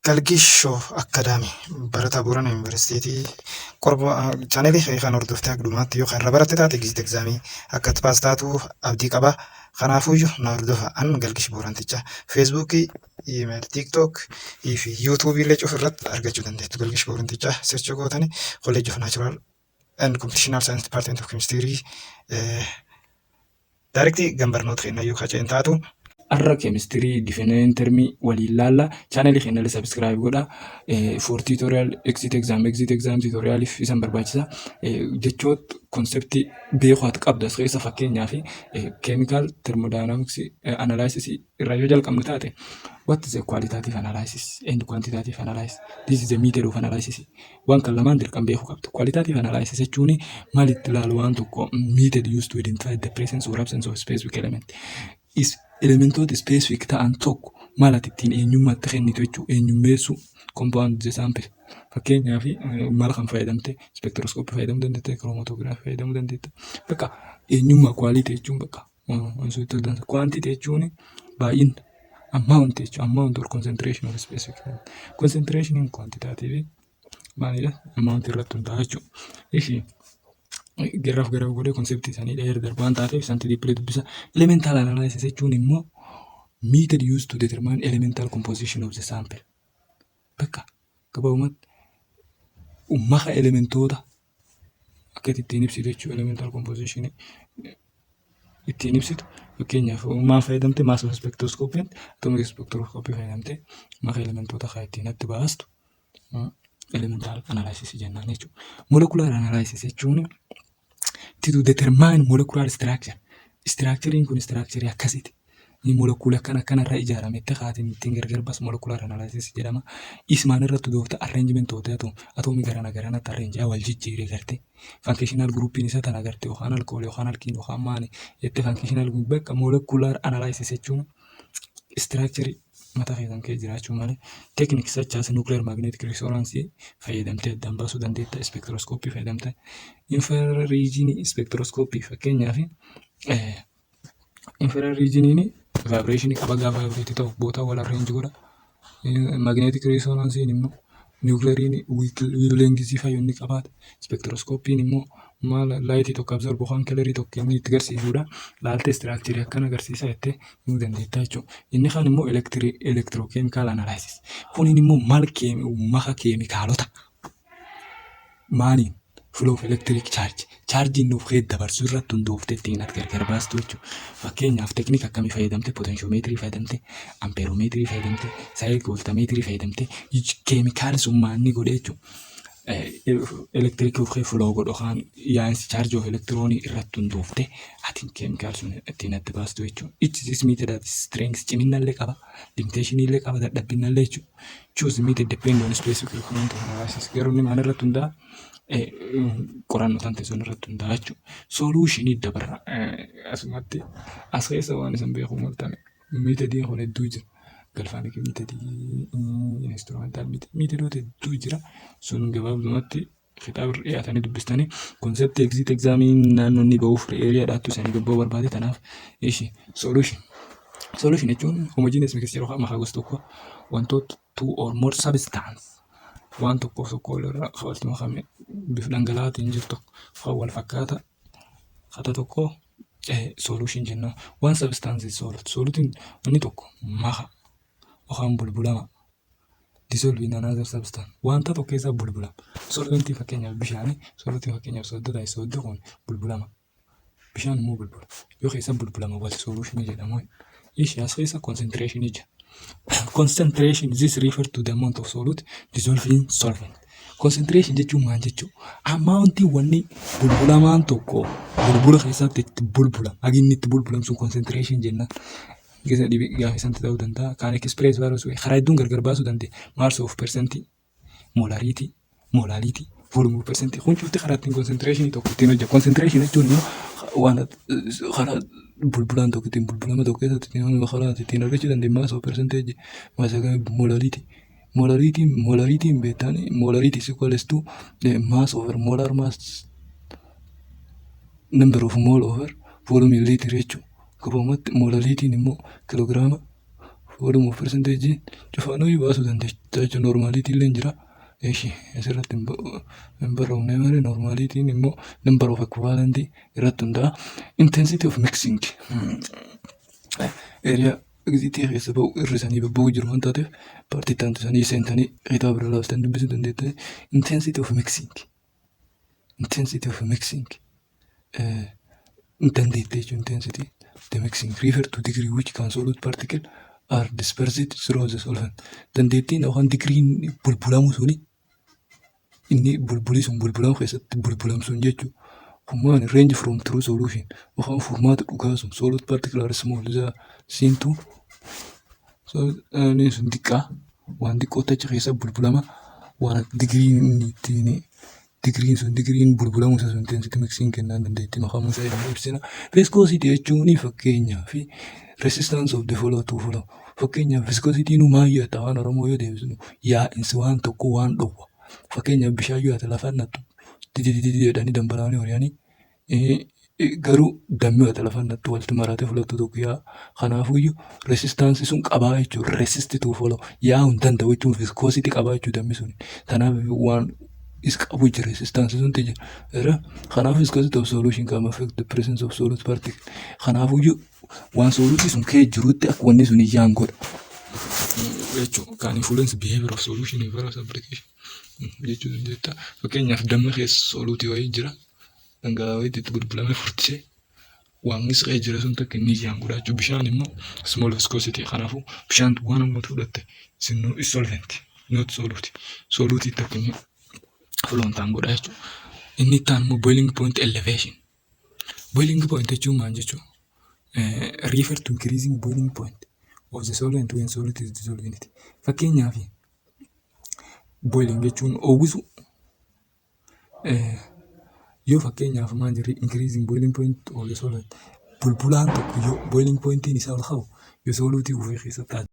Galgishoo Akadaamii barataa Boorana Yuunivarsiitii chaanelii kan hordoftee dhumaatti yookaan irra baratte taate egzit egzaamii akka itti paas taatu abdii qaba. Kanaafuyyuu na hordofa. An Galgish Boorantichaa feesbuukii, iimeeli, tiiktook fi yuutuubii illee cufa irratti argachuu dandeettu. Galgish Boorantichaa search gootanii College of Natural and Computational Science Department of Chemistry Daarektii gambarnoota kenna yookaan ceen taatu. Arra chemistry different termi waliin laalla channel keenya subscribe godha for tutorial exit exam tutorial isan barbaachisa jechoot concept beekuat qabdas keessa fakkeenyaa fi chemical thermodynamics analysis irra yoo jalqabnu taate what is a qualitative analysis and quantitative analysis. This is a method of analysis. Waan kan lamaan dirqam beekuu qabdu. Qualitative analysis jechuun maalitti ilaalu waan tokko method used to identify the presence or absence of specific element. Is elementoota specific ta'an tokko maal ittiin eenyummaatti kennitu jechuudha. Eenyummeessu compound sample. Fakkeenyaaf maal kan fayyadamte spectroscopy fayyadamuu dandeette, chromatography fayyadamuu dandeette. Bakka eenyummaa quality jechuun bakka quantity jechuun baay'ina amount jechuun amount or concentration of specific. Concentration in quantitative maalidha? Amount irratti hundaa'a jechuudha. Garaaf godhee konseptii isaanii dheer darbaan taateef santi diipilee dubbisa. Elemental analysis jechuun immoo method used to determine elemental composition of the sample. Bakka gabaabumatti maka elementoota akka ittiin ibsitu jechuudha. Elemental composition ittiin ibsitu fakkeenyaaf maal fayyadamte mass spectroscopy atomic spectroscopy fayyadamte maka elementoota kan ittiin itti baastu elemental analysis jennaan jechuudha. Molecular analysis jechuun to determine molecular structure. Structuring kun structure akkasiiti. Ni molecule kanarraa ijaarametti kaatiin ittiin gargar bas molecular analysis jedhama. Ismaan irratti doofta arrangement ta'u atomii garanatti arrange wal jijjiiree garte. Functional groupiin isa tan agarte yookaan alkoolii yookaan alkiin yookaan maani jettee functional group bakka molecular analysis jechuun structure mataa keessan kee jiraachuu malee techniques such as nuclear magnetic resonance fayyadamtee addaan baasuu dandeetta. Spectroscopy fayyadamtee infrared spectroscopy fakkeenyaaf infrared region vibration qaba gaafa vibrate ta'u boota wal arrange godha. Magnetic resonance immoo nuclear wavelength fayyonni qabaata. Spectroscopy immoo maal light tokko absorb yookaan calorie tokko inni itti garsiisudha. Laalte structure akkana agarsiisa jettee himuu dandeetta jechuudha. Inni kaan immoo electrochemical analysis. Kun immoo maal maka keemikaalota maaliin flow of electric charge. Charge nuuf dabarsuu irratti hundooftee ittiin gargar baastu jechuudha. Fakkeenyaaf teeknika akkamii fayyadamte potentiometrii fayyadamte amperometrii fayyadamte cyclic voltmetrii fayyadamte keemikaala summaa inni godhe jechuudha. Electric flow godhu kan yaa'insi charge of electronii irratti hundooftee atiin keemikaala sun ittiin adda baastu jechuudha. This method that strength ciminallee qaba, limitation illee qaba, dadhabbinallee jechuudha. Choose method depend on specific requirement of analysis. Garuu inni maal irratti hundaa'a? Qorannoo tante sun irratti hundaa'a jechuudha. Solutionii dabarra asumatti as keessa waan isan beekuu maltame meetodiin kun hedduu jira. Galfaaniif meetodii instrumental meetodoota hedduu jira. Sun gabaabumatti kitaaba dhiyaatanii dubbistanii concept exit examii naannoo inni ba'uuf area dhaattu isaanii gabboo barbaade tanaaf solution jechuun homogeneous mixture yookaan makaa gosa tokko wantoota two or more substance waan tokko irraa walitti makame bifa dhangala'aatiin jirtu wal fakkaata kata tokko solution jenna. One substance is solved. Solution inni tokko maka yookaan bulbulama dissolve in another substance. Wanta tokko keessa bulbulama. Solventii fakkeenyaaf bishaanii solventii fakkeenyaaf soodda kun bulbulama. Bishaan immoo bulbula. Yoo keessa bulbulama wal solution jedhamu. Ishee as keessa concentration ija. Concentration is referred to the amount of solute dissolved in solvent. Concentration jechuun maal jechuudha? Amountii wanni bulbulamaan tokko bulbula keessatti itti bulbulama. Haginni itti bulbulamu sun concentration jenna. Gisa dhibee gaafa isaan ta'uu danda'a. Kaan express virus karaa hedduun gargar baasuu dandeenya. Mass of percentage, molarity, volume of percentage. Kun cufti karaa ittiin concentration tokko ittiin hojjeta. Concentration jechuun waan karaa bulbulaan tokko ittiin bulbulama tokko keessatti ittiin argachuu dandeenya. Mass of percentage, molarity. Molarity beektaan molarity is equals to mass over molar mass number of mole over volume in liter jechuudha. Gabaabumatti molarity immoo kiloogiraama volume of percentage cufaanuu baasuu dandeessa jechuudha. Normaalitiin illee jira. Asirratti hin barreeffamne malee normaalitiin immoo number of equivalent irratti hundaa'a. Intensity of mixing area exitii keessa ba'u hir'isanii babba'uu jiru waan taateef paartii itti aansanii seentanii kitaaba bira laaftan dubbisuu dandeettanii. Intensity of mixing dandeettee jechuun intensity the mixing refer to degree which can solute particle are dispersed through the solvent. Dandeettiin yookaan digriin bulbulamu suni inni bulbuli sun bulbulamu keessatti bulbulamsuun jechuudha. Hummaan range from true solution yookaan furmaata dhugaa sun solute particle are small seen to sun xiqqaa waan xiqqoo tacha keessa bulbulama waan digriin bulbulamu sun intensity mixing kennaan dandeettii maqaan isaa yommuu ibsina. Viscosity jechuun fakkeenyaa fi resistance of the flow to flow. Fakkeenyaaf viscosity nu maayyoo ta'aa waan Oromoo yoo deebisnu yaa'insi waan tokko waan dhowwa. Fakkeenyaaf bishaan yoo ta'e lafa nattu jedhanii dambalaanii horiyaanii garuu dammi yoo ta'e lafa nattu walitti maraatee fudhattu tokko yaa'a. Kanaafuyyuu resistance sun qabaa jechuudha. Resist to flow yaa'uu hin danda'u jechuun viscosity qabaa jechuudha dammi suni. Kanaaf waan is qabu jira resistance sun jira. Kanaaf viscosity of solution can affect the presence of solute particle. Kanaafuyyuu waan solutii sun kee jirutti akka wanni sun iyyaan godha jechuudha. Kan influence behavior of solution in various application jechuudha jetta. Fakkeenyaaf damma keessa solutii wayii jira. Dhangala'aa wayiitti itti bulbulamee furtisee waan isa jira sun takka inni iyyaan godha jechuudha. Bishaan immoo small viscosity. Kanaafuu bishaan waan amma fudhatte isin is solvent not solute. Solutii takka inni floontaan godha jechuudha. Inni itti aanu boiling point elevation. Boiling point jechuun maal jechuudha? Refer to increasing boiling point of the solvent when solute is dissolved in it. Fakkeenyaaf boiling jechuun oowwisu yoo fakkeenyaaf maal jirri increasing boiling point of the solvent bulbulaan tokko yoo boiling pointiin isaa ol ka'u yoo solutii ofii keessatti